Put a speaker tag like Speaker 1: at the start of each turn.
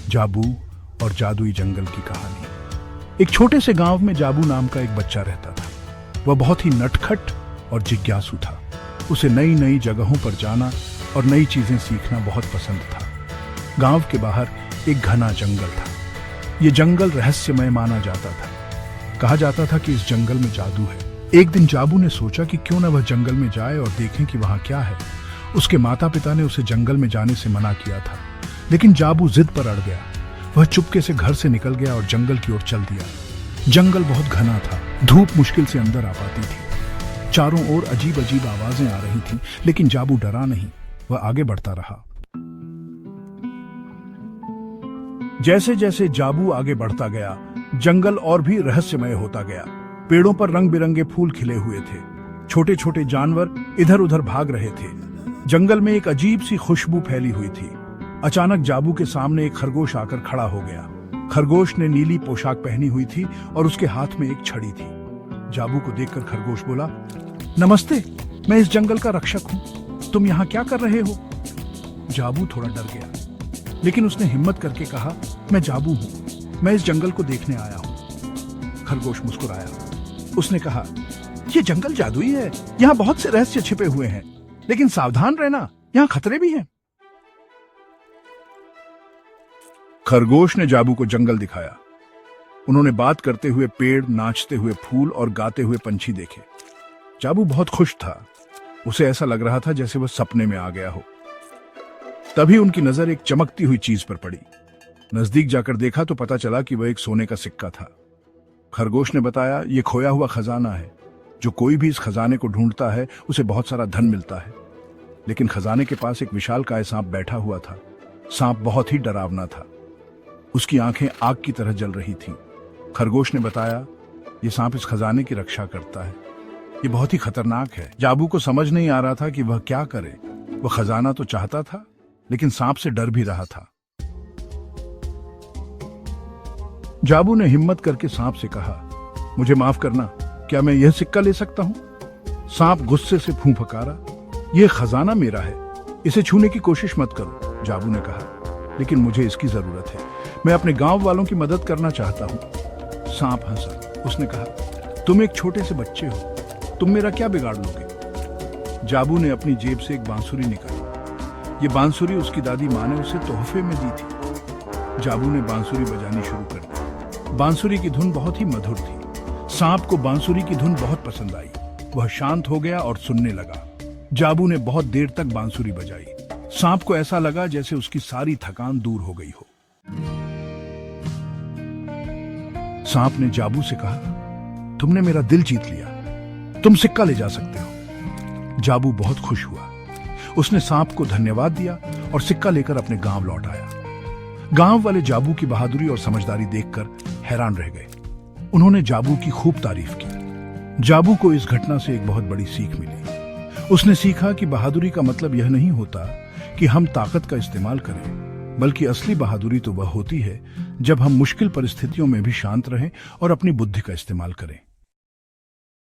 Speaker 1: जाबू और जादुई जंगल की कहानी। एक छोटे से गांव में जाबू नाम का एक बच्चा रहता था। वह बहुत ही नटखट और जिज्ञासु था। उसे नई नई जगहों पर जाना और नई चीजें सीखना बहुत पसंद था। गांव के बाहर एक घना जंगल था। यह जंगल रहस्यमय माना जाता था। कहा जाता था कि इस जंगल में जादू है। एक दिन जाबू ने सोचा कि क्यों न वह जंगल में जाए और देखें कि वहां क्या है। उसके माता पिता ने उसे जंगल में जाने से मना किया था, लेकिन जाबू जिद पर अड़ गया। वह चुपके से घर से निकल गया और जंगल की ओर चल दिया। जंगल बहुत घना था। धूप मुश्किल से अंदर आ पाती थी। चारों ओर अजीब अजीब आवाजें आ रही थीं, लेकिन जाबू डरा नहीं। वह आगे बढ़ता रहा। जैसे जैसे जाबू आगे बढ़ता गया, जंगल और भी रहस्यमय होता गया। पेड़ों पर रंग बिरंगे फूल खिले हुए थे। छोटे छोटे जानवर इधर उधर भाग रहे थे। जंगल में एक अजीब सी खुशबू फैली हुई थी। अचानक जाबू के सामने एक खरगोश आकर खड़ा हो गया। खरगोश ने नीली पोशाक पहनी हुई थी और उसके हाथ में एक छड़ी थी। जाबू को देखकर खरगोश बोला, नमस्ते, मैं इस जंगल का रक्षक हूँ। तुम यहाँ क्या कर रहे हो? जाबू थोड़ा डर गया, लेकिन उसने हिम्मत करके कहा, मैं जाबू हूँ, मैं इस जंगल को देखने आया हूँ। खरगोश मुस्कुराया। उसने कहा, यह जंगल जादुई है। यहाँ बहुत से रहस्य छिपे हुए हैं, लेकिन सावधान रहना, यहाँ खतरे भी हैं। खरगोश ने जाबू को जंगल दिखाया। उन्होंने बात करते हुए पेड़, नाचते हुए फूल और गाते हुए पंछी देखे। जाबू बहुत खुश था। उसे ऐसा लग रहा था जैसे वह सपने में आ गया हो। तभी उनकी नजर एक चमकती हुई चीज पर पड़ी। नजदीक जाकर देखा तो पता चला कि वह एक सोने का सिक्का था। खरगोश ने बताया, यह खोया हुआ खजाना है। जो कोई भी इस खजाने को ढूंढता है उसे बहुत सारा धन मिलता है। लेकिन खजाने के पास एक विशालकाय सांप बैठा हुआ था। सांप बहुत ही डरावना था। उसकी आंखें आग की तरह जल रही थीं। खरगोश ने बताया, यह सांप इस खजाने की रक्षा करता है। यह बहुत ही खतरनाक है। जाबू को समझ नहीं आ रहा था कि वह क्या करे। वह खजाना तो चाहता था, लेकिन सांप से डर भी रहा था। जाबू ने हिम्मत करके सांप से कहा, मुझे माफ करना, क्या मैं यह सिक्का ले सकता हूं? सांप गुस्से से फूंफकारा, यह खजाना मेरा है, इसे छूने की कोशिश मत करो। जाबू ने कहा, लेकिन मुझे इसकी जरूरत है। मैं अपने गांव वालों की मदद करना चाहता हूं। सांप हंसा। उसने कहा, तुम एक छोटे से बच्चे हो, तुम मेरा क्या बिगाड़ लोगे? जाबू ने अपनी जेब से एक बांसुरी निकाली। ये बांसुरी उसकी दादी माँ ने उसे तोहफे में दी थी। जाबू ने बांसुरी बजानी शुरू कर दी। बांसुरी की धुन बहुत ही मधुर थी। सांप को बांसुरी की धुन बहुत पसंद आई। वह शांत हो गया और सुनने लगा। जाबू ने बहुत देर तक बांसुरी बजाई। सांप को ऐसा लगा जैसे उसकी सारी थकान दूर हो गई हो। सांप ने जाबू से कहा, तुमने मेरा दिल जीत लिया, तुम सिक्का ले जा सकते हो। जाबू बहुत खुश हुआ। उसने सांप को धन्यवाद दिया और सिक्का लेकर अपने गांव लौट आया। गांव वाले जाबू की बहादुरी और समझदारी देखकर हैरान रह गए। उन्होंने जाबू की खूब तारीफ की। जाबू को इस घटना से एक बहुत बड़ी सीख मिली। उसने सीखा कि बहादुरी का मतलब यह नहीं होता कि हम ताकत का इस्तेमाल करें, बल्कि असली बहादुरी तो वह होती है जब हम मुश्किल परिस्थितियों में भी शांत रहें और अपनी बुद्धि का इस्तेमाल करें।